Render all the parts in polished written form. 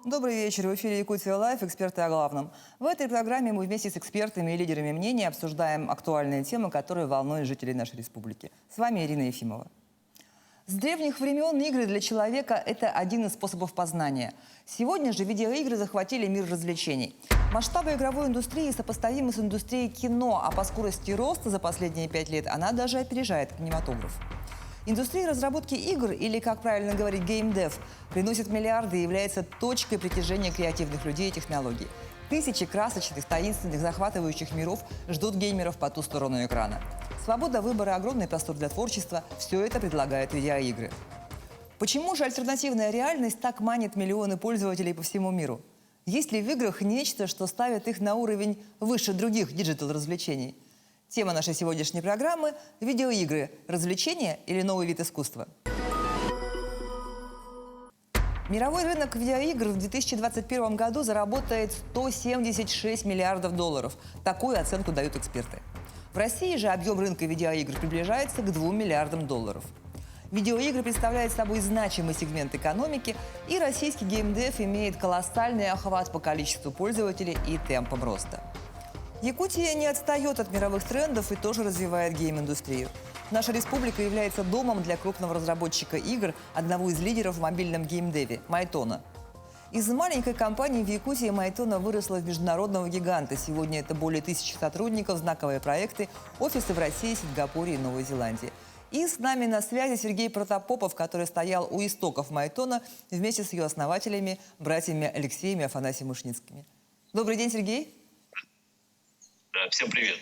Добрый вечер. В эфире Якутия Лайф. Эксперты о главном. В этой программе мы вместе с экспертами и лидерами мнений обсуждаем актуальные темы, которые волнуют жителей нашей республики. С вами Ирина Ефимова. С древних времен игры для человека – это один из способов познания. Сегодня же видеоигры захватили мир развлечений. Масштабы игровой индустрии сопоставимы с индустрией кино, а по скорости роста за последние 5 лет она даже опережает кинематограф. Индустрия разработки игр, или, как правильно говорить, геймдев, приносит миллиарды и является точкой притяжения креативных людей и технологий. Тысячи красочных, таинственных, захватывающих миров ждут геймеров по ту сторону экрана. Свобода выбора, огромный простор для творчества – все это предлагают видеоигры. Почему же альтернативная реальность так манит миллионы пользователей по всему миру? Есть ли в играх нечто, что ставит их на уровень выше других диджитал-развлечений? Тема нашей сегодняшней программы – видеоигры. Развлечения или новый вид искусства? Мировой рынок видеоигр в 2021 году заработает 176 миллиардов долларов. Такую оценку дают эксперты. В России же объем рынка видеоигр приближается к 2 миллиардам долларов. Видеоигры представляют собой значимый сегмент экономики, и российский геймдев имеет колоссальный охват по количеству пользователей и темпам роста. Якутия не отстает от мировых трендов и тоже развивает гейм-индустрию. Наша республика является домом для крупного разработчика игр, одного из лидеров в мобильном геймдеве – Майтона. Из маленькой компании в Якутии Майтона выросла в международного гиганта. Сегодня это более 1000 сотрудников, знаковые проекты, офисы в России, Сингапуре и Новой Зеландии. И с нами на связи Сергей Протопопов, который стоял у истоков Майтона вместе с ее основателями, братьями Алексеем и Афанасием Мышницкими. Добрый день, Сергей. Да, всем привет.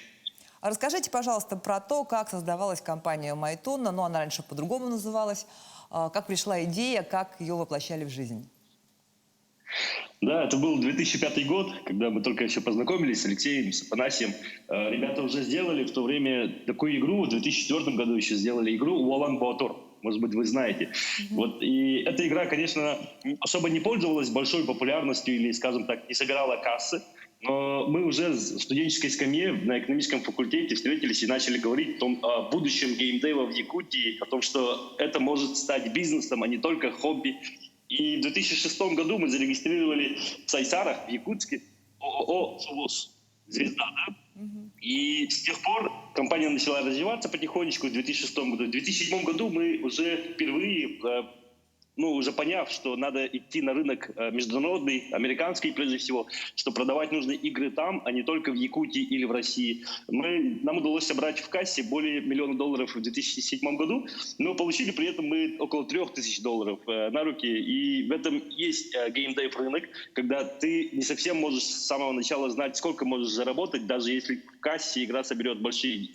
Расскажите, пожалуйста, про то, как создавалась компания Майтона, но она раньше по-другому называлась, как пришла идея, как ее воплощали в жизнь. Да, это был 2005 год, когда мы только еще познакомились с Алексеем, с Афанасием. Ребята уже сделали в то время такую игру, в 2004 году еще сделали игру «Уолан Батор». Может быть, вы знаете. Вот, и эта игра, конечно, особо не пользовалась большой популярностью или, скажем так, не собирала кассы. Но мы уже в студенческой скамье на экономическом факультете встретились и начали говорить о будущем геймдева в Якутии, о том, что это может стать бизнесом, а не только хобби. И в 2006 году мы зарегистрировали в Сайсарах, в Якутске, ООО «Сувоз». Звезда, да? И с тех пор компания начала развиваться потихонечку в 2006 году. В 2007 году мы уже впервые, уже поняв, что надо идти на рынок международный, американский прежде всего, что продавать нужно игры там, а не только в Якутии или в России. Нам удалось собрать в кассе более $1 миллиона в 2007 году, но получили при этом мы около $3000 на руки. И в этом есть геймдев рынок, когда ты не совсем можешь с самого начала знать, сколько можешь заработать, даже если в кассе игра соберет большие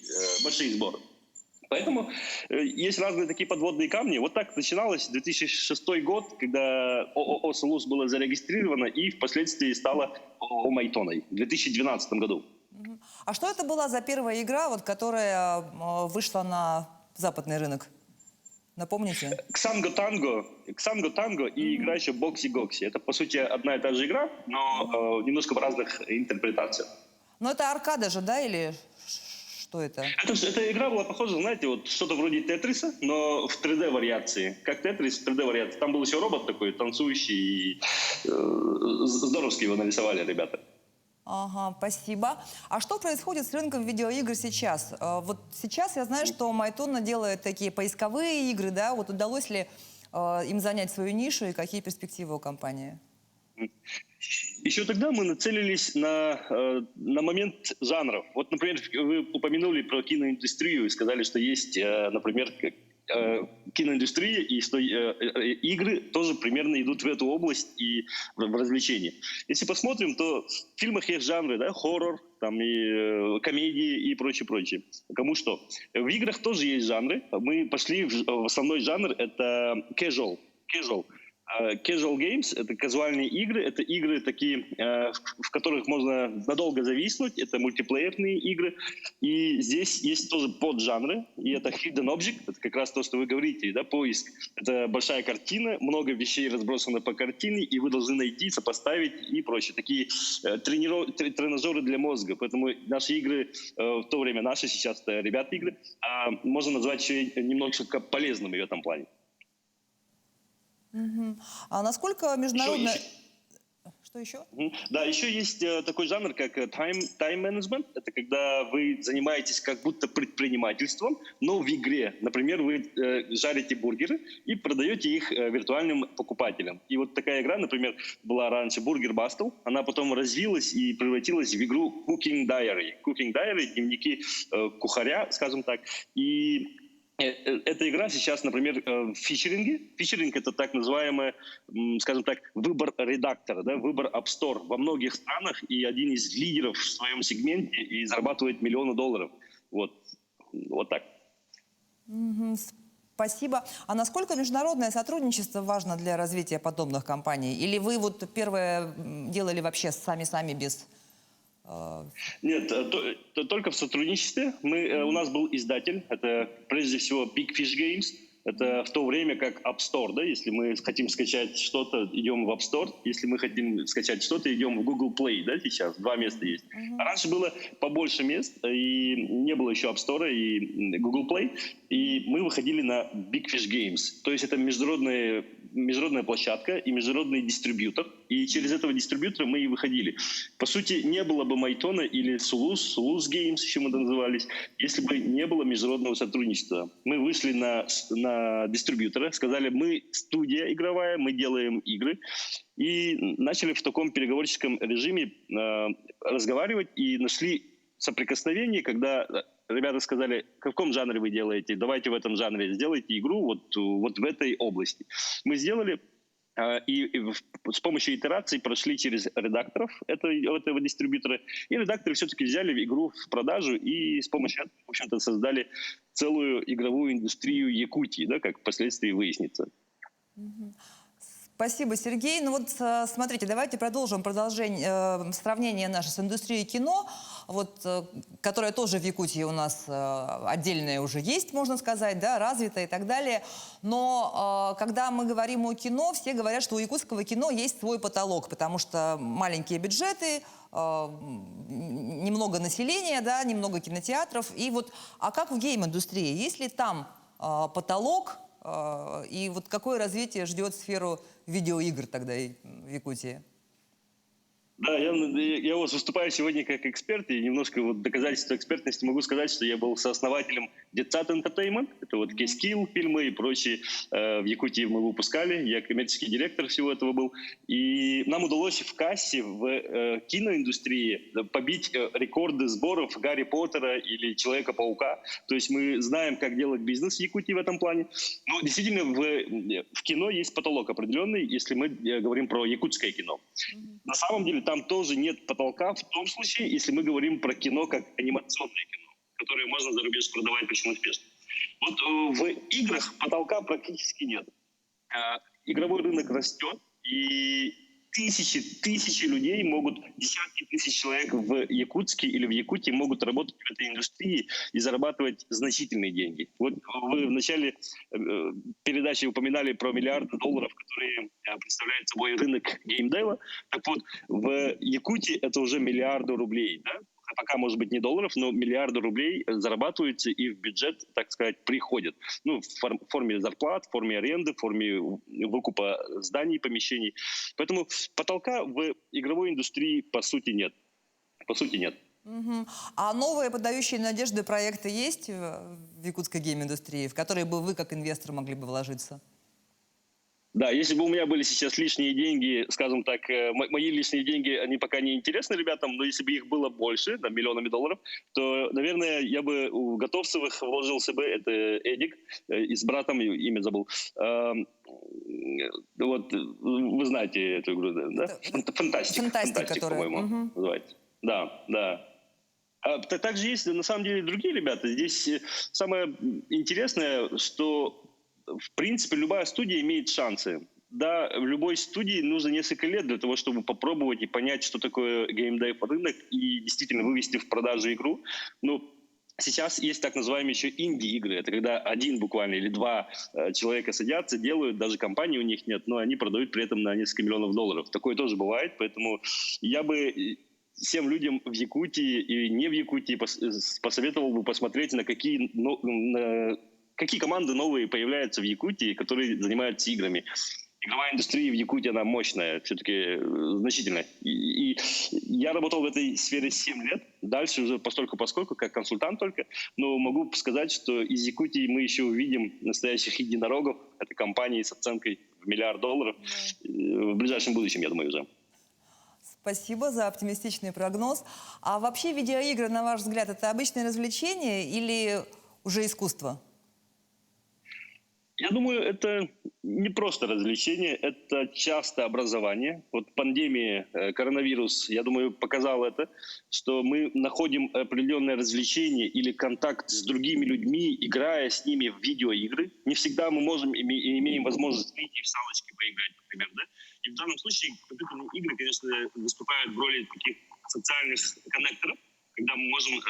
сборы. Поэтому есть разные такие подводные камни. Вот так начиналось 2006 год, когда ООО «Сувоз» было зарегистрировано и впоследствии стало ООО «Майтоной» в 2012 году. А что это была за первая игра, которая вышла на западный рынок? Напомните? Ксанго Танго и игра еще Бокси Гокси. Это, по сути, одна и та же игра, но немножко в разных интерпретациях. Но это аркада же, да, или... Что это? Эта игра была похожа, знаете, вот что-то вроде Тетриса, но в 3D-вариации. Как Тетрис в 3D-вариации. Там был еще робот такой, танцующий. И, здоровски его нарисовали ребята. Ага, спасибо. А что происходит с рынком видеоигр сейчас? Вот сейчас я знаю, что Майтона делает такие поисковые игры, да? Вот удалось ли им занять свою нишу и какие перспективы у компании? Еще тогда мы нацелились на момент жанров. Вот, например, вы упомянули про киноиндустрию и сказали, что есть, например, киноиндустрия и что игры тоже примерно идут в эту область и в развлечения. Если посмотрим, то в фильмах есть жанры, да, хоррор, там и комедии и прочее. Кому что. В играх тоже есть жанры. Мы пошли в основной жанр, это casual. Casual games — это казуальные игры, это игры такие, в которых можно надолго зависнуть, это мультиплеерные игры. И здесь есть тоже поджанры, и это hidden object, это как раз то, что вы говорите, да, поиск. Это большая картина, много вещей разбросано по картине, и вы должны найти, сопоставить и прочее. Такие тренажеры для мозга. Поэтому наши игры, в то время наши, сейчас это ребят игры, можно назвать еще немножко полезными в этом плане. А насколько международная... Что еще? Да, еще есть такой жанр, как time management. Это когда вы занимаетесь как будто предпринимательством, но в игре. Например, вы жарите бургеры и продаете их виртуальным покупателям. И вот такая игра, например, была раньше Burger Bustle. Она потом развилась и превратилась в игру Cooking Diary. Cooking Diary — дневники кухаря, скажем так. И эта игра сейчас, например, в фичеринге. Фичеринг — это так называемый, скажем так, выбор редактора, да, выбор App Store во многих странах, и один из лидеров в своем сегменте и зарабатывает миллионы долларов. Вот так. Спасибо. А насколько международное сотрудничество важно для развития подобных компаний? Или вы вот первое делали вообще сами без... Нет, только в сотрудничестве. У нас был издатель, это прежде всего Big Fish Games. Это в то время как App Store, да, если мы хотим скачать что-то, идем в App Store, если мы хотим скачать что-то, идем в Google Play, да, сейчас 2 места есть. А раньше было побольше мест, и не было еще App Store и Google Play, и мы выходили на Big Fish Games, то есть это международная площадка и международный дистрибьютор, и через этого дистрибьютора мы и выходили. По сути, не было бы Майтона или Сулус Games, еще мы назывались, если бы не было международного сотрудничества. Мы вышли на дистрибьютора, сказали, мы студия игровая, мы делаем игры, и начали в таком переговорческом режиме разговаривать и нашли соприкосновение, когда ребята сказали, в каком жанре вы делаете, давайте в этом жанре сделайте игру вот в этой области. Мы сделали, и с помощью итераций прошли через редакторов этого дистрибьютора, и редакторы все-таки взяли игру в продажу и с помощью этого, в общем-то, создали целую игровую индустрию Якутии, да, как впоследствии выяснится. Спасибо, Сергей. Ну вот смотрите, давайте продолжим сравнение наше с индустрией кино, которая тоже в Якутии у нас отдельная уже есть, можно сказать, да, развитая и так далее. Но когда мы говорим о кино, все говорят, что у якутского кино есть свой потолок, потому что маленькие бюджеты, немного населения, да, немного кинотеатров. А как в гейм-индустрии? Есть ли там потолок? И вот какое развитие ждет сферу видеоигр тогда в Якутии? Да, я выступаю сегодня как эксперт, и немножко доказательство экспертности могу сказать, что я был сооснователем Детсад Entertainment, это Кейскилл фильмы и прочие в Якутии мы выпускали, я коммерческий директор всего этого был, и нам удалось в кассе в киноиндустрии побить рекорды сборов Гарри Поттера или Человека-паука, то есть мы знаем, как делать бизнес в Якутии в этом плане, но действительно в кино есть потолок определенный, если мы говорим про якутское кино. На самом деле там тоже нет потолка в том случае, если мы говорим про кино как анимационное кино, которое можно за рубеж продавать очень успешно. В играх потолка практически нет. Игровой рынок растет, и тысячи людей десятки тысяч человек в Якутске или в Якутии могут работать в этой индустрии и зарабатывать значительные деньги. Вы в начале передачи упоминали про миллиарды долларов, которые представляют собой рынок геймдева. Так вот, в Якутии это уже миллиарды рублей, да? Пока, может быть, не долларов, но миллиарды рублей зарабатываются и в бюджет, так сказать, приходят. В форме зарплат, в форме аренды, в форме выкупа зданий, помещений. Поэтому потолка в игровой индустрии, по сути, нет. По сути, нет. А новые подающие надежды проекты есть в якутской гейм-индустрии, в которые бы вы, как инвестор, могли бы вложиться? Да, если бы у меня были сейчас лишние деньги, скажем так, мои лишние деньги, они пока не интересны ребятам, но если бы их было больше, миллионами долларов, то, наверное, я бы у Готовцевых вложился бы, это Эдик, и с братом, имя забыл. Вы знаете эту игру, да? Фантастик, по-моему, называется. Да. Также есть, на самом деле, другие ребята. Здесь самое интересное, что в принципе, любая студия имеет шансы. Да, в любой студии нужно несколько лет для того, чтобы попробовать и понять, что такое геймдев рынок и действительно вывести в продажу игру. Сейчас есть так называемые еще инди-игры. Это когда один буквально или два человека садятся, делают, даже компании у них нет, но они продают при этом на несколько миллионов долларов. Такое тоже бывает, поэтому я бы всем людям в Якутии и не в Якутии посоветовал бы посмотреть, на какие команды новые появляются в Якутии, которые занимаются играми. игровая индустрия в Якутии, она мощная, все-таки значительная. И я работал в этой сфере 7 лет, дальше уже постольку-поскольку, как консультант только, но могу сказать, что из Якутии мы еще увидим настоящих единорогов, это компании с оценкой в $1 миллиард, в ближайшем будущем, я думаю, уже. Спасибо за оптимистичный прогноз. А вообще видеоигры, на ваш взгляд, это обычное развлечение или уже искусство? Я думаю, это не просто развлечение, это часто образование. Вот пандемия, коронавирус, я думаю, показал это, что мы находим определенное развлечение или контакт с другими людьми, играя с ними в видеоигры. Не всегда мы можем, имеем возможность выйти в салочки поиграть, например, да? И в данном случае компьютерные игры, конечно, выступают в роли таких социальных коннекторов, когда мы можем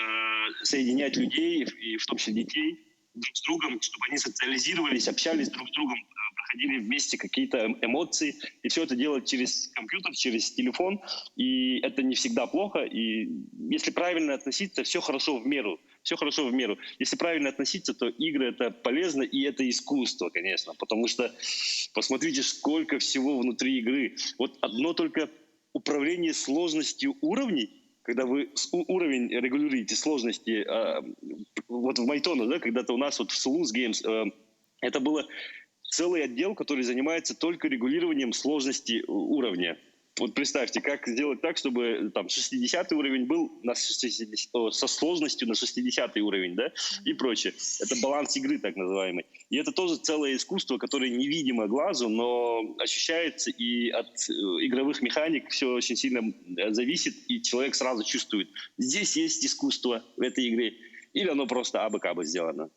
соединять людей, и в том числе детей, друг с другом, чтобы они социализировались, общались друг с другом, проходили вместе какие-то эмоции. И все это делать через компьютер, через телефон. И это не всегда плохо. И если правильно относиться, все хорошо в меру. Все хорошо в меру. Если правильно относиться, то игры — это полезно, и это искусство, конечно. Потому что посмотрите, сколько всего внутри игры. Вот одно только управление сложностью уровней, когда вы уровень регулируете сложности, вот в Майтону, да, когда-то у нас вот в Solus Games, это было целый отдел, который занимается только регулированием сложности уровня. Вот представьте, как сделать так, чтобы там 60 уровень был со сложностью на 60 уровень, да, и прочее. Это баланс игры, так называемый. И это тоже целое искусство, которое невидимо глазу, но ощущается, и от игровых механик все очень сильно зависит, и человек сразу чувствует, здесь есть искусство в этой игре, или оно просто абы-кабы сделано.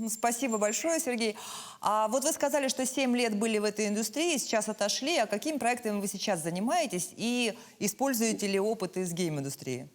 Спасибо большое, Сергей. А вот вы сказали, что 7 лет были в этой индустрии, сейчас отошли. А какими проектами вы сейчас занимаетесь и используете ли опыт из гейм-индустрии?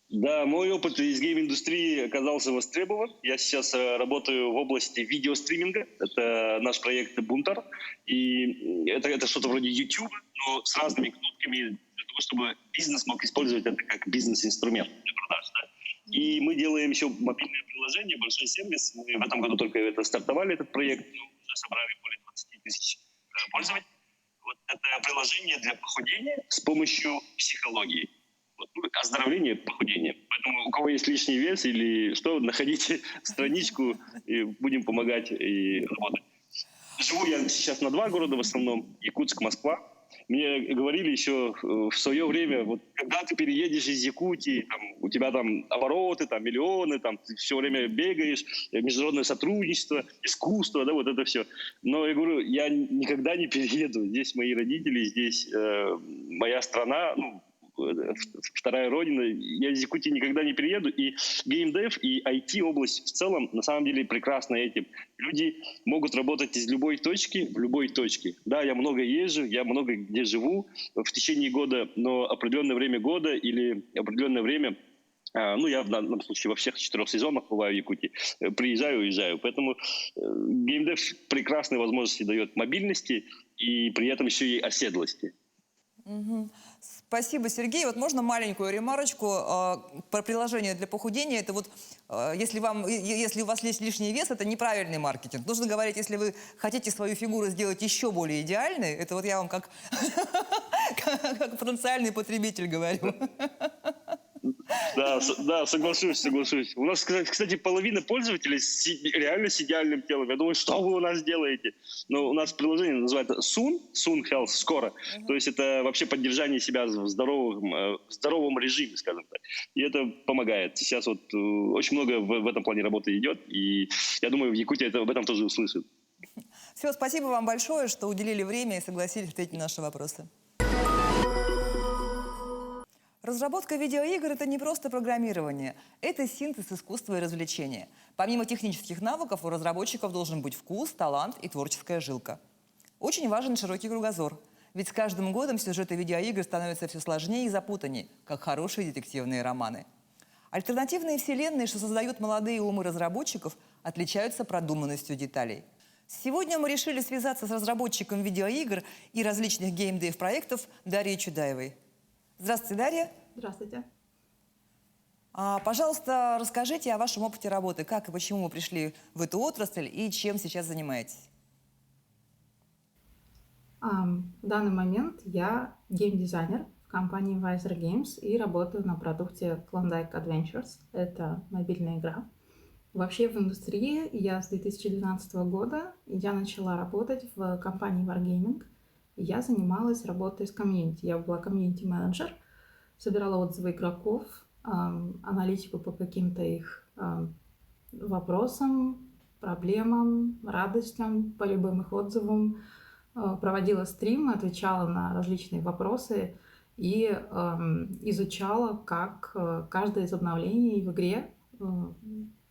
Да, мой опыт из гейм-индустрии оказался востребован. Я сейчас работаю в области видеостриминга. Это наш проект «Бунтар». И это что-то вроде YouTube, но с разными кнопками для того, чтобы бизнес мог использовать это как бизнес-инструмент для продаж. Да? И мы делаем еще мобильное приложение, большой сервис. Мы в этом году только стартовали этот проект, но уже собрали более 20 тысяч пользователей. Вот это приложение для похудения с помощью психологии. Вот, оздоровление, похудение. Поэтому у кого есть лишний вес или что, находите страничку, и будем помогать и работать. Живу я сейчас на 2 города в основном, Якутск, Москва. Мне говорили еще в свое время, вот когда ты переедешь из Якутии, там, у тебя там обороты, там, миллионы, там, ты все время бегаешь, международное сотрудничество, искусство, да, вот это все. Но я говорю, я никогда не перееду. Здесь мои родители, здесь моя страна, ну, вторая родина. Я из Якутии никогда не перееду. И геймдев, и IT-область в целом на самом деле прекрасна этим. Люди могут работать из любой точки в любой точке. Да, я много езжу, я много где живу в течение года, но определенное время года или определенное время, ну, я в данном случае во всех 4 сезонах бываю в Якутии, приезжаю, уезжаю. Поэтому геймдев прекрасные возможности дает мобильности и при этом еще и оседлости. Спасибо, Сергей. Вот можно маленькую ремарочку про приложение для похудения. Это вот, если у вас есть лишний вес, это неправильный маркетинг. Нужно говорить, если вы хотите свою фигуру сделать еще более идеальной, это вот я вам как потенциальный потребитель говорю. Да, соглашусь. У нас, кстати, половина пользователей реально с идеальным телом. Я думаю, что вы у нас делаете? Но у нас приложение называется Soon Health, скоро. То есть это вообще поддержание себя в здоровом режиме, скажем так. И это помогает. Сейчас вот очень много в этом плане работы идет. И я думаю, в Якутии об этом тоже услышат. Все, спасибо вам большое, что уделили время и согласились ответить на наши вопросы. Разработка видеоигр – это не просто программирование, это синтез искусства и развлечения. Помимо технических навыков у разработчиков должен быть вкус, талант и творческая жилка. Очень важен широкий кругозор, ведь с каждым годом сюжеты видеоигр становятся все сложнее и запутаннее, как хорошие детективные романы. Альтернативные вселенные, что создают молодые умы разработчиков, отличаются продуманностью деталей. Сегодня мы решили связаться с разработчиком видеоигр и различных геймдев-проектов Дарьей Чудаевой. Здравствуйте, Дарья. Здравствуйте. Пожалуйста, расскажите о вашем опыте работы. Как и почему вы пришли в эту отрасль и чем сейчас занимаетесь? В данный момент я геймдизайнер в компании Wiser Games и работаю на продукте Klondike Adventures. Это мобильная игра. Вообще в индустрии я с 2012 года я начала работать в компании Wargaming. Я занималась работой с комьюнити. Я была комьюнити-менеджер, собирала отзывы игроков, аналитику по каким-то их вопросам, проблемам, радостям, по любым их отзывам, проводила стримы, отвечала на различные вопросы и изучала, как каждое из обновлений в игре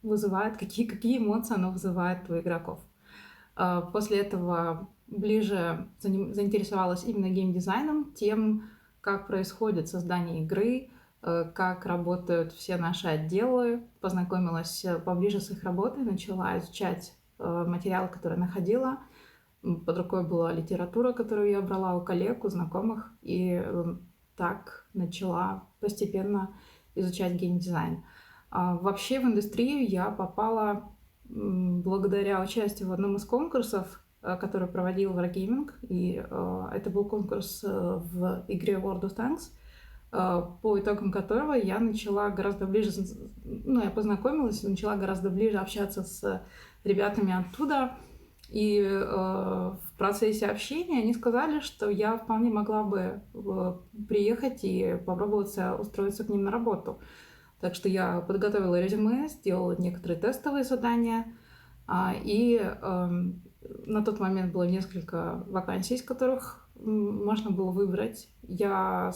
вызывает, какие эмоции оно вызывает у игроков. После этого ближе заинтересовалась именно геймдизайном, тем, как происходит создание игры, как работают все наши отделы, познакомилась поближе с их работой, начала изучать материалы, которые находила. Под рукой была литература, которую я брала у коллег, у знакомых, и так начала постепенно изучать геймдизайн. Вообще в индустрию я попала благодаря участию в одном из конкурсов, который проводил Wargaming, и это был конкурс в игре World of Tanks, по итогам которого я начала гораздо ближе, я познакомилась, начала гораздо ближе общаться с ребятами оттуда, и в процессе общения они сказали, что я вполне могла бы приехать и попробовать устроиться к ним на работу. Так что я подготовила резюме, сделала некоторые тестовые задания, и на тот момент было несколько вакансий, из которых можно было выбрать. Я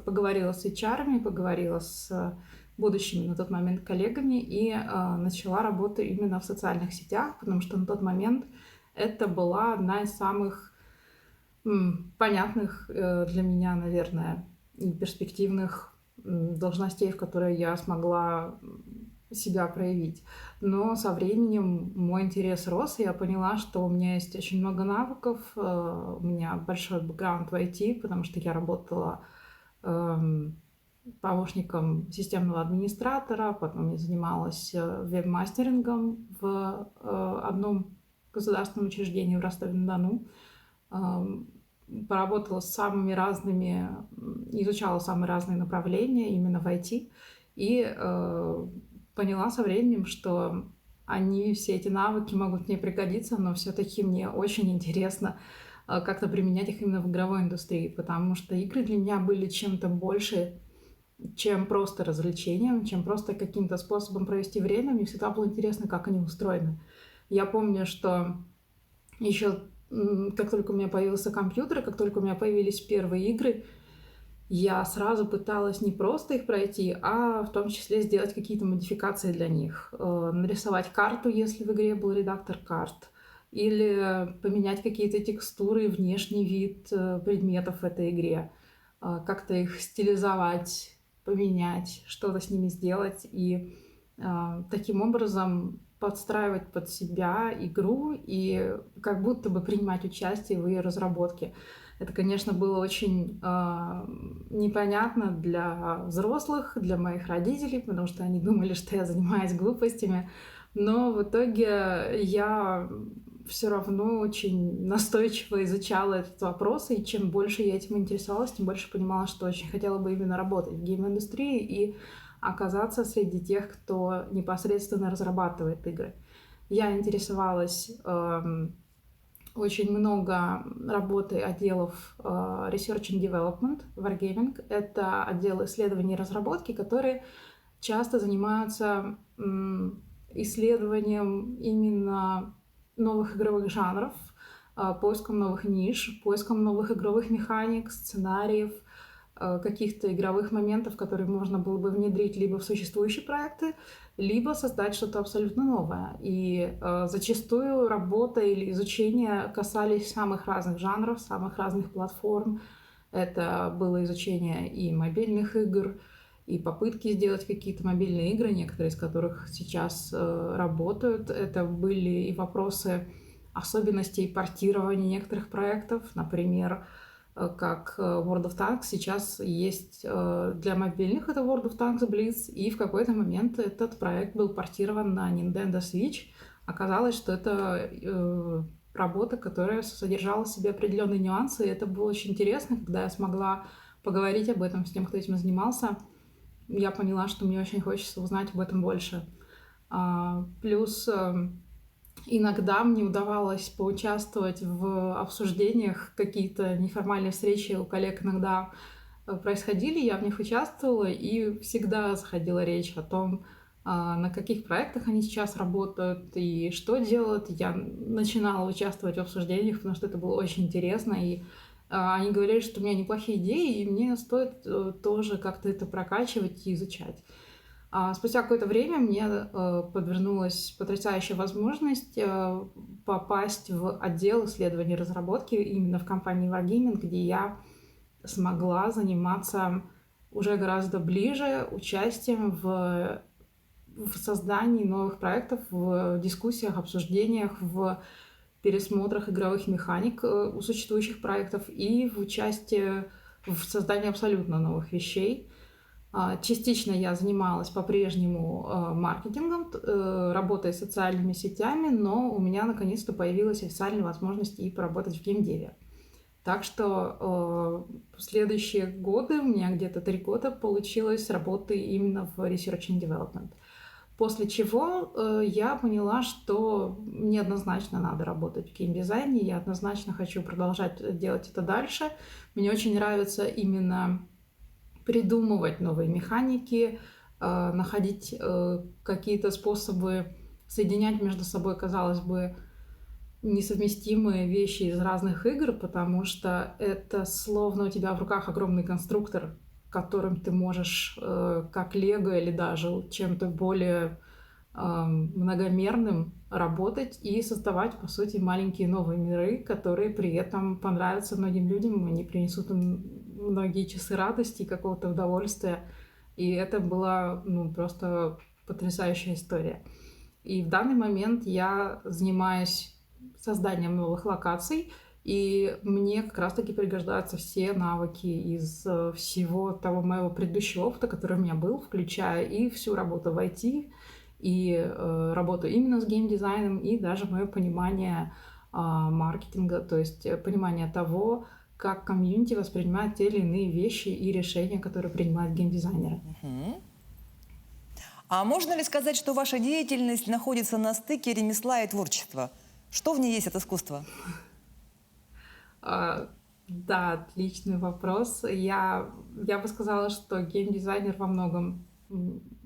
поговорила с HR, поговорила с будущими на тот момент коллегами и начала работу именно в социальных сетях, потому что на тот момент это была одна из самых понятных для меня, наверное, и перспективных должностей, в которые я смогла себя проявить. Но со временем мой интерес рос, и я поняла, что у меня есть очень много навыков, у меня большой бэкграунд в IT, потому что я работала помощником системного администратора, потом я занималась веб-мастерингом в одном государственном учреждении в Ростове-на-Дону. Поработала с самыми разными, изучала самые разные направления именно в IT, и поняла со временем, что все эти навыки могут мне пригодиться, но все-таки мне очень интересно как-то применять их именно в игровой индустрии, потому что игры для меня были чем-то больше, чем просто развлечением, чем просто каким-то способом провести время. Мне всегда было интересно, как они устроены. Я помню, что еще как только у меня появился компьютер, как только у меня появились первые игры, я сразу пыталась не просто их пройти, а в том числе сделать какие-то модификации для них. Нарисовать карту, если в игре был редактор карт, или поменять какие-то текстуры, внешний вид предметов в этой игре, как-то их стилизовать, поменять, что-то с ними сделать и таким образом подстраивать под себя игру и как будто бы принимать участие в ее разработке. Это, конечно, было очень непонятно для взрослых, для моих родителей, потому что они думали, что я занимаюсь глупостями. Но в итоге я все равно очень настойчиво изучала этот вопрос, и чем больше я этим интересовалась, тем больше понимала, что очень хотела бы именно работать в гейм-индустрии и оказаться среди тех, кто непосредственно разрабатывает игры. Я интересовалась очень много работы отделов Research and Development, Wargaming. Это отделы исследований и разработки, которые часто занимаются исследованием именно новых игровых жанров, поиском новых ниш, поиском новых игровых механик, сценариев, каких-то игровых моментов, которые можно было бы внедрить либо в существующие проекты, либо создать что-то абсолютно новое. И зачастую работа или изучение касались самых разных жанров, самых разных платформ. Это было изучение и мобильных игр, и попытки сделать какие-то мобильные игры, некоторые из которых сейчас работают. Это были и вопросы особенностей портирования некоторых проектов, например, как World of Tanks сейчас есть для мобильных, это World of Tanks Blitz, и в какой-то момент этот проект был портирован на Nintendo Switch. Оказалось, что это работа, которая содержала в себе определенные нюансы. И это было очень интересно, когда я смогла поговорить об этом с тем, кто этим занимался. Я поняла, что мне очень хочется узнать об этом больше. Плюс иногда мне удавалось поучаствовать в обсуждениях, какие-то неформальные встречи у коллег иногда происходили, я в них участвовала, и всегда заходила речь о том, на каких проектах они сейчас работают и что делают. Я начинала участвовать в обсуждениях, потому что это было очень интересно, и они говорили, что у меня неплохие идеи, и мне стоит тоже как-то это прокачивать и изучать. Спустя какое-то время мне подвернулась потрясающая возможность попасть в отдел исследований и разработки именно в компании Wargaming, где я смогла заниматься уже гораздо ближе участием в создании новых проектов, в дискуссиях, обсуждениях, в пересмотрах игровых механик у существующих проектов и в участии в создании абсолютно новых вещей. Частично я занималась по-прежнему маркетингом, работой с социальными сетями, но у меня наконец-то появилась официальная возможность и поработать в геймдеве. Так что в следующие годы, у меня где-то 3 года, получилось работы именно в Research and Development. После чего я поняла, что мне однозначно надо работать в геймдизайне, я однозначно хочу продолжать делать это дальше. Мне очень нравится именно придумывать новые механики, находить какие-то способы соединять между собой, казалось бы, несовместимые вещи из разных игр, потому что это словно у тебя в руках огромный конструктор, которым ты можешь, как лего или даже чем-то более многомерным, работать и создавать, по сути, маленькие новые миры, которые при этом понравятся многим людям, они принесут им многие часы радости и какого-то удовольствия. И это была просто потрясающая история. И в данный момент я занимаюсь созданием новых локаций, и мне как раз-таки пригождаются все навыки из всего того моего предыдущего опыта, который у меня был, включая и всю работу в IT, и работу именно с геймдизайном, и даже мое понимание маркетинга, то есть понимание того, как комьюнити воспринимает те или иные вещи и решения, которые принимают геймдизайнеры. А можно ли сказать, что ваша деятельность находится на стыке ремесла и творчества? Что в ней есть от искусства? Да, отличный вопрос. Я бы сказала, что геймдизайнер во многом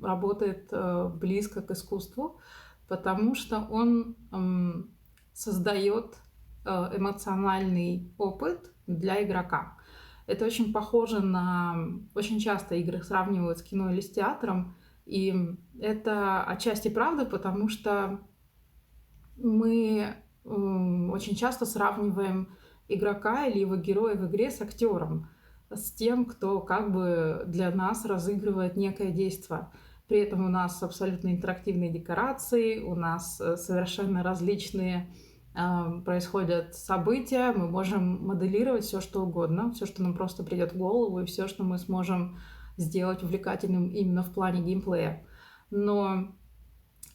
работает близко к искусству, потому что он создает эмоциональный опыт для игрока. Это очень похоже на... Очень часто игры сравнивают с кино или с театром, и это отчасти правда, потому что мы очень часто сравниваем игрока или его героя в игре с актером, с тем, кто как бы для нас разыгрывает некое действие. При этом у нас абсолютно интерактивные декорации, у нас совершенно различные происходят события, мы можем моделировать все, что угодно, все, что нам просто придет в голову, и все, что мы сможем сделать увлекательным именно в плане геймплея. Но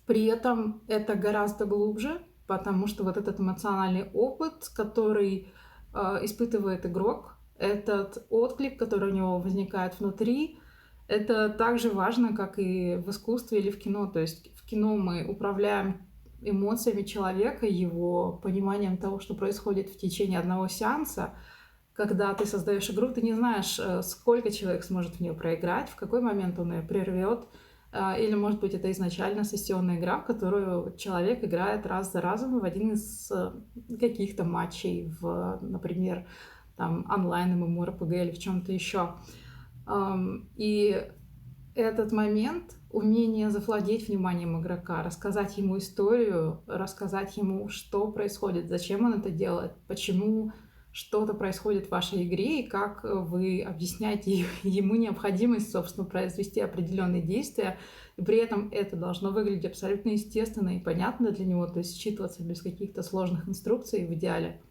при этом это гораздо глубже, потому что вот этот эмоциональный опыт, который испытывает игрок, этот отклик, который у него возникает внутри, это так же важно, как и в искусстве или в кино. То есть в кино мы управляем эмоциями человека, его пониманием того, что происходит в течение одного сеанса. Когда ты создаешь игру, ты не знаешь, сколько человек сможет в нее проиграть, в какой момент он ее прервет. Или, может быть, это изначально сессионная игра, в которую человек играет раз за разом в один из каких-то матчей, например, там, онлайн, MMORPG или в чем-то еще. И этот момент, умение завладеть вниманием игрока, рассказать ему историю, рассказать ему, что происходит, зачем он это делает, почему что-то происходит в вашей игре и как вы объясняете ему необходимость, собственно, произвести определенные действия. И при этом это должно выглядеть абсолютно естественно и понятно для него, то есть считываться без каких-то сложных инструкций в идеале.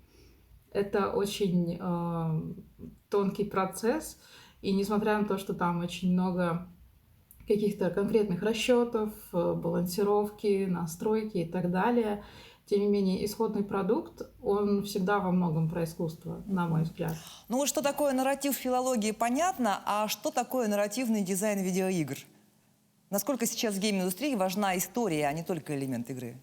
Это очень тонкий процесс, и несмотря на то, что там очень много каких-то конкретных расчетов, балансировки, настройки и так далее. Тем не менее, исходный продукт, он всегда во многом про искусство, на мой взгляд. Ну вот что такое нарратив в филологии, понятно, а что такое нарративный дизайн видеоигр? Насколько сейчас в гейм-индустрии важна история, а не только элемент игры?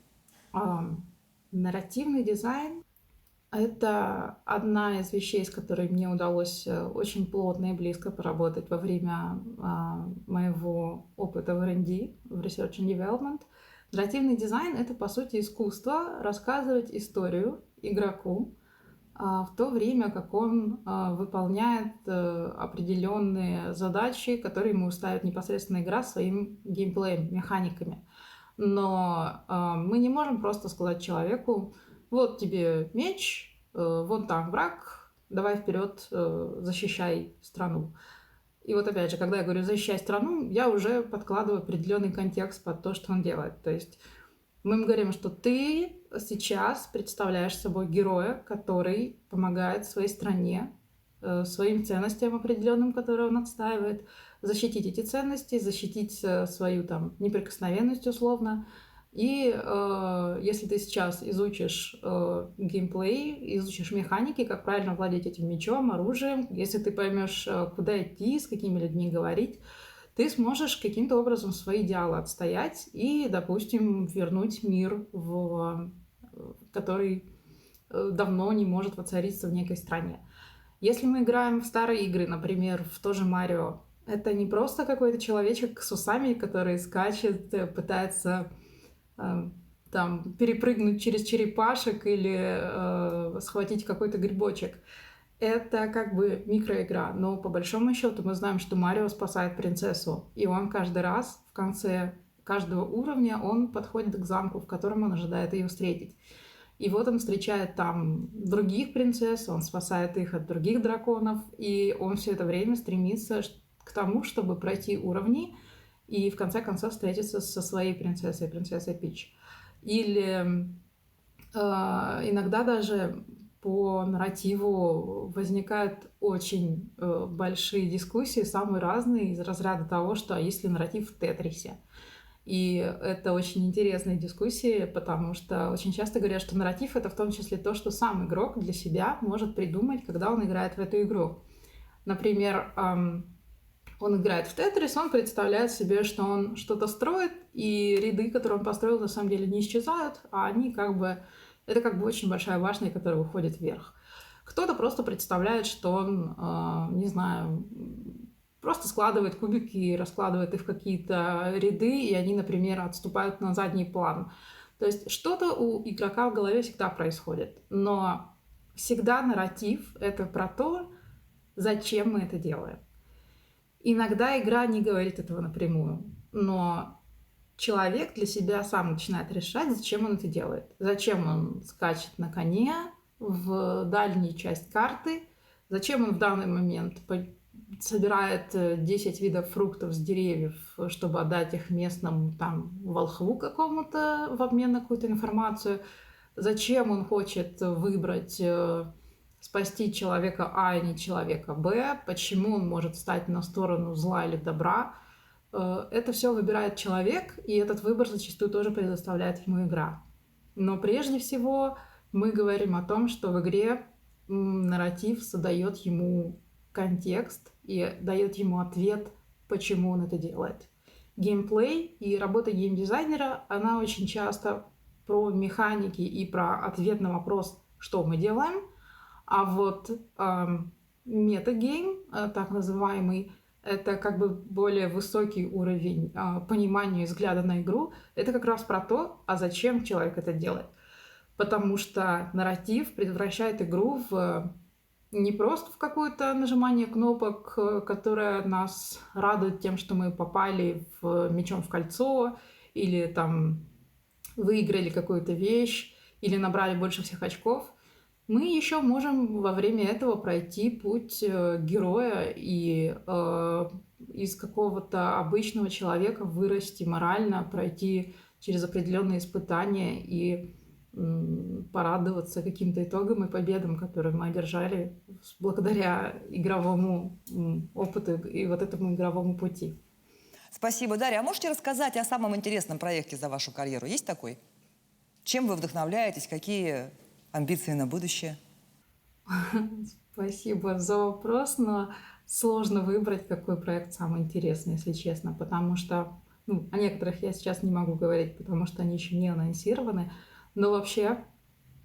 Нарративный дизайн — это одна из вещей, с которой мне удалось очень плотно и близко поработать во время моего опыта в R&D, в Research and Development. Нарративный дизайн — это, по сути, искусство рассказывать историю игроку в то время, как он выполняет определенные задачи, которые ему ставит непосредственно игра своим геймплеем, механиками. Но мы не можем просто сказать человеку: вот тебе меч, вон там враг, давай вперед, защищай страну. И вот опять же, когда я говорю «защищай страну», я уже подкладываю определенный контекст под то, что он делает. То есть мы ему говорим, что ты сейчас представляешь собой героя, который помогает своей стране, своим ценностям определенным, которые он отстаивает, защитить эти ценности, защитить свою там неприкосновенность условно. И если ты сейчас изучишь геймплей, изучишь механики, как правильно владеть этим мечом, оружием, если ты поймешь, куда идти, с какими людьми говорить, ты сможешь каким-то образом свои идеалы отстоять и, допустим, вернуть мир, который давно не может воцариться в некой стране. Если мы играем в старые игры, например, в то же Марио, это не просто какой-то человечек с усами, который скачет, пытается там перепрыгнуть через черепашек или схватить какой-то грибочек. Это как бы микроигра, но по большому счету мы знаем, что Марио спасает принцессу, и он каждый раз в конце каждого уровня он подходит к замку, в котором он ожидает ее встретить. И вот он встречает там других принцесс, он спасает их от других драконов, и он все это время стремится к тому, чтобы пройти уровни и в конце концов встретиться со своей принцессой Пич. Или иногда даже по нарративу возникают очень большие дискуссии, самые разные, из разряда того, что а если нарратив в Тетрисе. И это очень интересные дискуссии, потому что очень часто говорят, что нарратив — это в том числе то, что сам игрок для себя может придумать, когда он играет в эту игру. Например, он играет в Тетрис, он представляет себе, что он что-то строит, и ряды, которые он построил, на самом деле не исчезают, а они это как бы очень большая башня, которая выходит вверх. Кто-то просто представляет, что он, не знаю, просто складывает кубики и раскладывает их в какие-то ряды, и они, например, отступают на задний план. То есть что-то у игрока в голове всегда происходит. Но всегда нарратив — это про то, зачем мы это делаем. Иногда игра не говорит этого напрямую, но человек для себя сам начинает решать, зачем он это делает. Зачем он скачет на коне в дальнюю часть карты, зачем он в данный момент собирает 10 видов фруктов с деревьев, чтобы отдать их местному там волхву какому-то в обмен на какую-то информацию, зачем он хочет выбрать спасти человека А, а не человека Б, почему он может встать на сторону зла или добра. Это все выбирает человек, и этот выбор зачастую тоже предоставляет ему игра. Но прежде всего мы говорим о том, что в игре нарратив задает ему контекст и дает ему ответ, почему он это делает. Геймплей и работа геймдизайнера, она очень часто про механики и про ответ на вопрос, что мы делаем. А вот метагейм, так называемый, это как бы более высокий уровень понимания и взгляда на игру. Это как раз про то, а зачем человек это делает. Потому что нарратив превращает игру не просто в какое-то нажимание кнопок, которое нас радует тем, что мы попали мечом в кольцо, или там выиграли какую-то вещь, или набрали больше всех очков. Мы еще можем во время этого пройти путь героя и из какого-то обычного человека вырасти морально, пройти через определенные испытания и порадоваться каким-то итогам и победам, которые мы одержали благодаря игровому опыту и вот этому игровому пути. Спасибо, Дарья. А можете рассказать о самом интересном проекте за вашу карьеру? Есть такой? Чем вы вдохновляетесь? Какие амбиции на будущее? Спасибо за вопрос, но сложно выбрать, какой проект самый интересный, если честно, потому что о некоторых я сейчас не могу говорить, потому что они еще не анонсированы. Но вообще,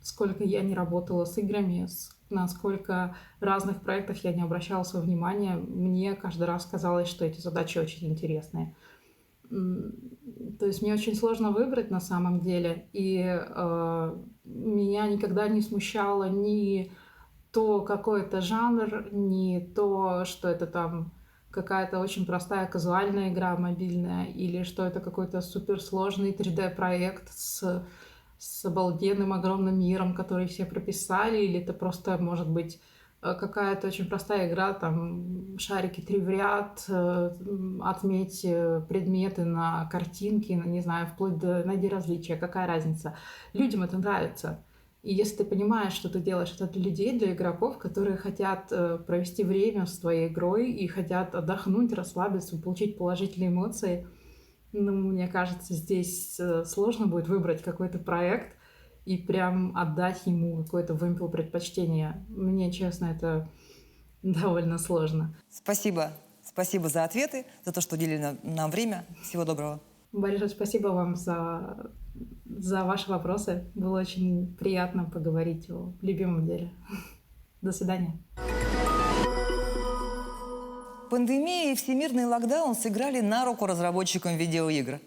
сколько я не работала с играми, на сколько разных проектов я не обращала своего внимания, мне каждый раз казалось, что эти задачи очень интересные. То есть мне очень сложно выбрать на самом деле, и меня никогда не смущало ни то какой-то жанр, ни то, что это там какая-то очень простая казуальная игра мобильная, или что это какой-то суперсложный 3D-проект с обалденным огромным миром, который все прописали, или это просто может быть какая-то очень простая игра, там шарики 3 в ряд, отметь предметы на картинке, не знаю, вплоть до найди различия, какая разница. Людям это нравится. И если ты понимаешь, что ты делаешь это для людей, для игроков, которые хотят провести время с твоей игрой и хотят отдохнуть, расслабиться, получить положительные эмоции, мне кажется, здесь сложно будет выбрать какой-то проект и прям отдать ему какой-то вымпел предпочтения. Мне, честно, это довольно сложно. Спасибо. Спасибо за ответы, за то, что уделили нам время. Всего доброго. Большое спасибо вам за ваши вопросы. Было очень приятно поговорить о любимом деле. До свидания. Пандемия и всемирный локдаун сыграли на руку разработчикам видеоигр.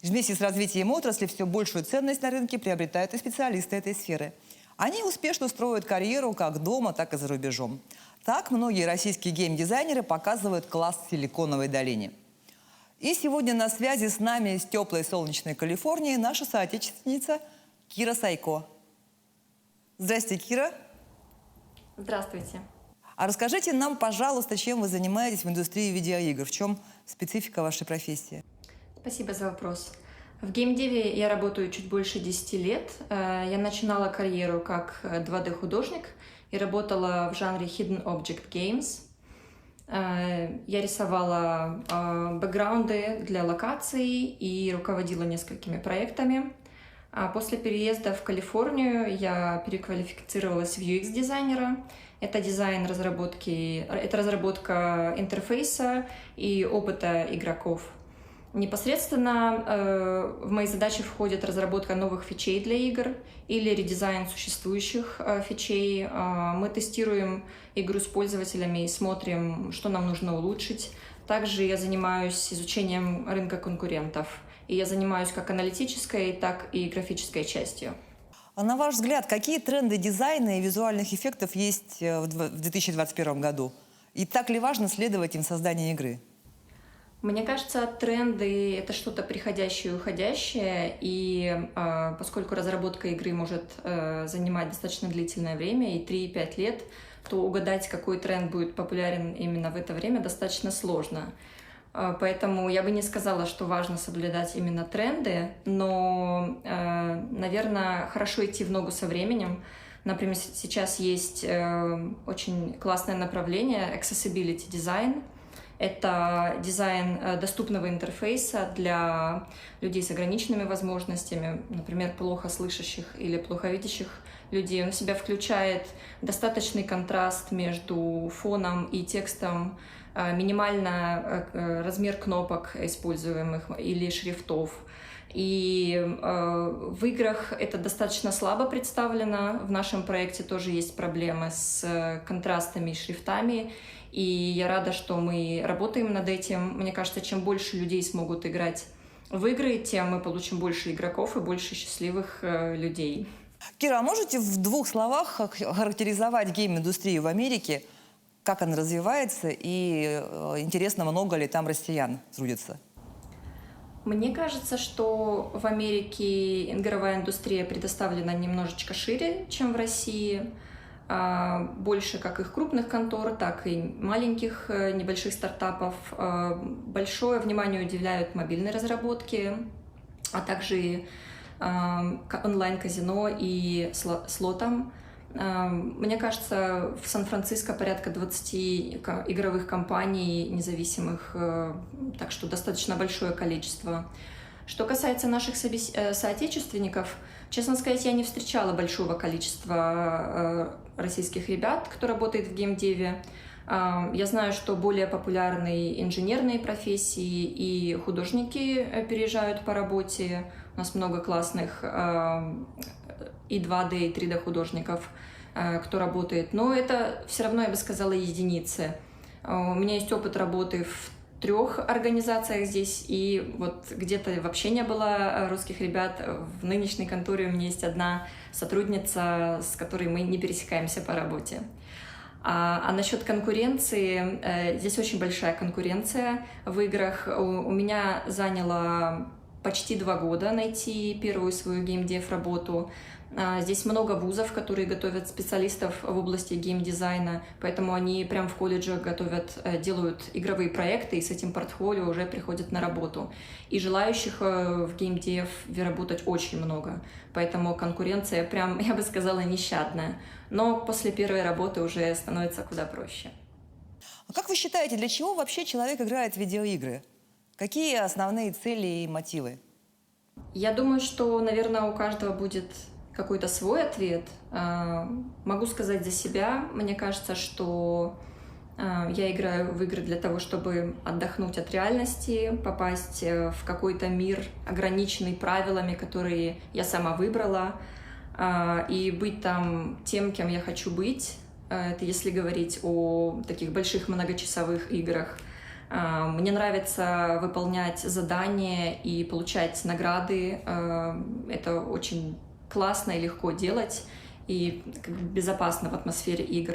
Вместе с развитием отрасли все большую ценность на рынке приобретают и специалисты этой сферы. Они успешно строят карьеру как дома, так и за рубежом. Так многие российские геймдизайнеры показывают класс в Силиконовой долине. И сегодня на связи с нами из теплой солнечной Калифорнии наша соотечественница Кира Сайко. Здрасте, Кира. Здравствуйте. А расскажите нам, пожалуйста, чем вы занимаетесь в индустрии видеоигр? В чем специфика вашей профессии? Спасибо за вопрос. В геймдеве я работаю чуть больше 10 лет. Я начинала карьеру как 2D-художник и работала в жанре Hidden Object Games. Я рисовала бэкграунды для локаций и руководила несколькими проектами. А после переезда в Калифорнию я переквалифицировалась в UX-дизайнера. Это разработка интерфейса и опыта игроков. Непосредственно в мои задачи входит разработка новых фичей для игр или редизайн существующих фичей. Мы тестируем игру с пользователями и смотрим, что нам нужно улучшить. Также я занимаюсь изучением рынка конкурентов. И я занимаюсь как аналитической, так и графической частью. А на ваш взгляд, какие тренды дизайна и визуальных эффектов есть в 2021 году? И так ли важно следовать им в создании игры? Мне кажется, тренды — это что-то приходящее и уходящее, и поскольку разработка игры может занимать достаточно длительное время, и 3-5 лет, то угадать, какой тренд будет популярен именно в это время, достаточно сложно. Поэтому я бы не сказала, что важно соблюдать именно тренды, но, наверное, хорошо идти в ногу со временем. Например, сейчас есть очень классное направление — accessibility design. Это дизайн доступного интерфейса для людей с ограниченными возможностями, например, плохо слышащих или плохо видящих людей. Он в себя включает достаточный контраст между фоном и текстом, минимально размер кнопок используемых или шрифтов. И в играх это достаточно слабо представлено. В нашем проекте тоже есть проблемы с контрастами и шрифтами. И я рада, что мы работаем над этим. Мне кажется, чем больше людей смогут играть в игры, тем мы получим больше игроков и больше счастливых людей. Кира, а можете в 2 словах характеризовать гейм-индустрию в Америке? Как она развивается и интересно, много ли там россиян трудится? Мне кажется, что в Америке игровая индустрия предоставлена немножечко шире, чем в России. Больше как их крупных контор, так и маленьких небольших стартапов. Большое внимание уделяют мобильной разработке, а также онлайн-казино и слотам. Мне кажется, в Сан-Франциско порядка 20 игровых компаний независимых, так что достаточно большое количество. Что касается наших соотечественников, честно сказать, я не встречала большого количества российских ребят, кто работает в геймдеве. Я знаю, что более популярны инженерные профессии, и художники переезжают по работе. У нас много классных и 2D, и 3D художников, кто работает. Но это все равно, я бы сказала, единицы. У меня есть опыт работы в 3 организациях здесь, и вот где-то вообще не было русских ребят. В нынешней конторе у меня есть одна сотрудница, с которой мы не пересекаемся по работе. А насчет конкуренции, здесь очень большая конкуренция в играх. У меня заняло почти 2 года найти первую свою геймдев-работу. Здесь много вузов, которые готовят специалистов в области геймдизайна, поэтому они прямо в колледжах делают игровые проекты и с этим портфолио уже приходят на работу. И желающих в геймдев работать очень много, поэтому конкуренция прям, я бы сказала, нещадная. Но после первой работы уже становится куда проще. А как вы считаете, для чего вообще человек играет в видеоигры? Какие основные цели и мотивы? Я думаю, что, наверное, у каждого будет какой-то свой ответ. Могу сказать за себя. Мне кажется, что я играю в игры для того, чтобы отдохнуть от реальности, попасть в какой-то мир, ограниченный правилами, которые я сама выбрала, и быть там тем, кем я хочу быть. Это если говорить о таких больших многочасовых играх. Мне нравится выполнять задания и получать награды. Это очень классно и легко делать, и безопасно в атмосфере игр.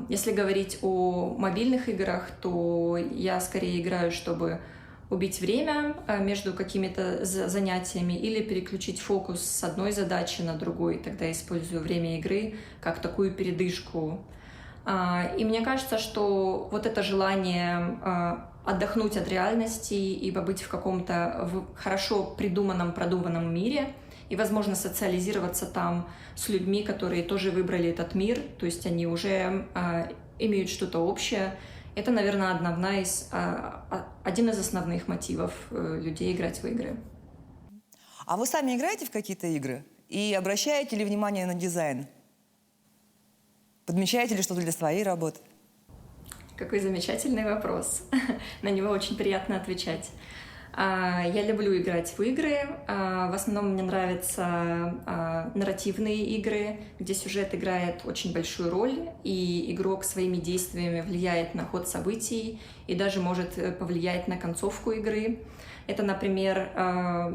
Если говорить о мобильных играх, то я скорее играю, чтобы убить время между какими-то занятиями или переключить фокус с одной задачи на другой. Тогда использую время игры как такую передышку. И мне кажется, что вот это желание отдохнуть от реальности и побыть в каком-то хорошо придуманном, продуманном мире и, возможно, социализироваться там с людьми, которые тоже выбрали этот мир, то есть они уже имеют что-то общее. Это, наверное, один из основных мотивов людей играть в игры. А вы сами играете в какие-то игры? И обращаете ли внимание на дизайн? Подмечаете ли что-то для своей работы? Какой замечательный вопрос. На него очень приятно отвечать. Я люблю играть в игры. В основном мне нравятся нарративные игры, где сюжет играет очень большую роль, и игрок своими действиями влияет на ход событий и даже может повлиять на концовку игры. Это, например,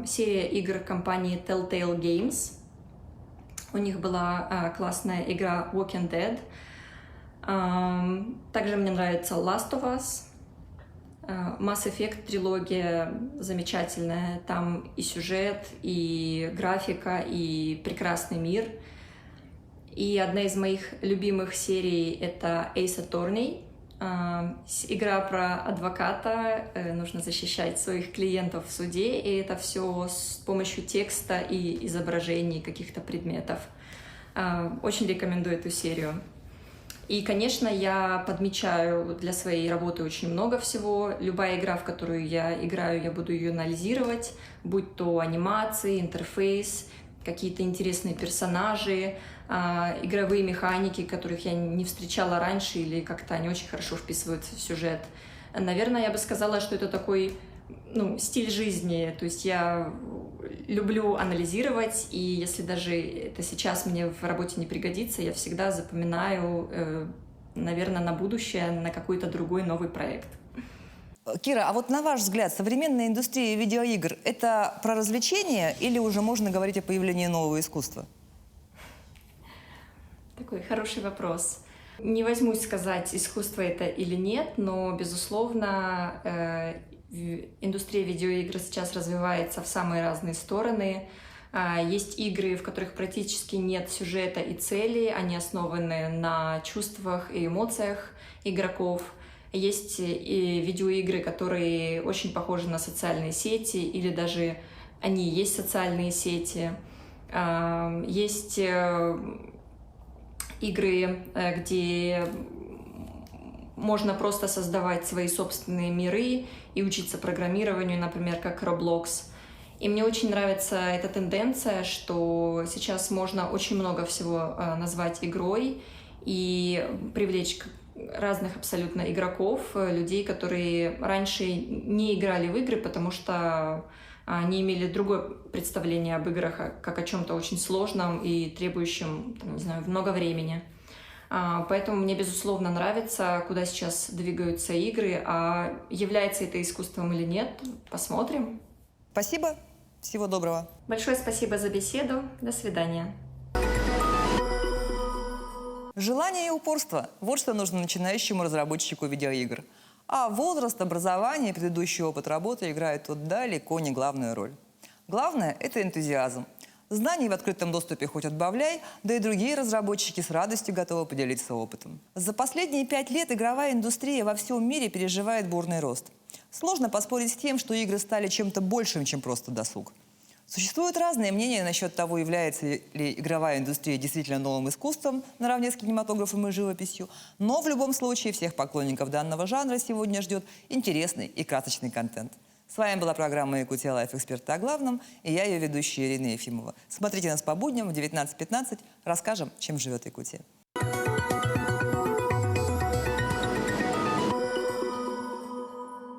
серия игр компании Telltale Games. У них была классная игра Walking Dead. Также мне нравится Last of Us. Mass Effect трилогия замечательная. Там и сюжет, и графика, и прекрасный мир. И одна из моих любимых серий — это Ace Attorney. Игра про адвоката. Нужно защищать своих клиентов в суде, и это все с помощью текста и изображений каких-то предметов. Очень рекомендую эту серию. И, конечно, я подмечаю для своей работы очень много всего. Любая игра, в которую я играю, я буду ее анализировать, будь то анимации, интерфейс, какие-то интересные персонажи, игровые механики, которых я не встречала раньше, или как-то они очень хорошо вписываются в сюжет. Наверное, я бы сказала, что это такой стиль жизни. То есть я люблю анализировать, и если даже это сейчас мне в работе не пригодится, я всегда запоминаю, наверное, на будущее, на какой-то другой новый проект. Кира, а вот на ваш взгляд, современная индустрия видеоигр – это про развлечение или уже можно говорить о появлении нового искусства? Такой хороший вопрос. Не возьмусь сказать, искусство это или нет, но, безусловно, индустрия видеоигр сейчас развивается в самые разные стороны. Есть игры, в которых практически нет сюжета и цели, они основаны на чувствах и эмоциях игроков. Есть и видеоигры, которые очень похожи на социальные сети, или даже они и есть социальные сети. Есть игры, где можно просто создавать свои собственные миры и учиться программированию, например, как Roblox. И мне очень нравится эта тенденция, что сейчас можно очень много всего назвать игрой и привлечь разных абсолютно игроков, людей, которые раньше не играли в игры, потому что они имели другое представление об играх, как о чем-то очень сложном и требующем, там, не знаю, много времени. Поэтому мне, безусловно, нравится, куда сейчас двигаются игры, а является это искусством или нет, посмотрим. Спасибо, всего доброго. Большое спасибо за беседу, до свидания. Желание и упорство – вот что нужно начинающему разработчику видеоигр. А возраст, образование и предыдущий опыт работы играют тут далеко не главную роль. Главное – это энтузиазм. Знаний в открытом доступе хоть отбавляй, да и другие разработчики с радостью готовы поделиться опытом. За последние 5 лет игровая индустрия во всем мире переживает бурный рост. Сложно поспорить с тем, что игры стали чем-то большим, чем просто досуг. Существуют разные мнения насчет того, является ли игровая индустрия действительно новым искусством наравне с кинематографом и живописью, но в любом случае всех поклонников данного жанра сегодня ждет интересный и красочный контент. С вами была программа «Якутия Лайф. Эксперты о главном» и я, ее ведущая Ирина Ефимова. Смотрите нас по будням в 19:15, расскажем, чем живет Якутия.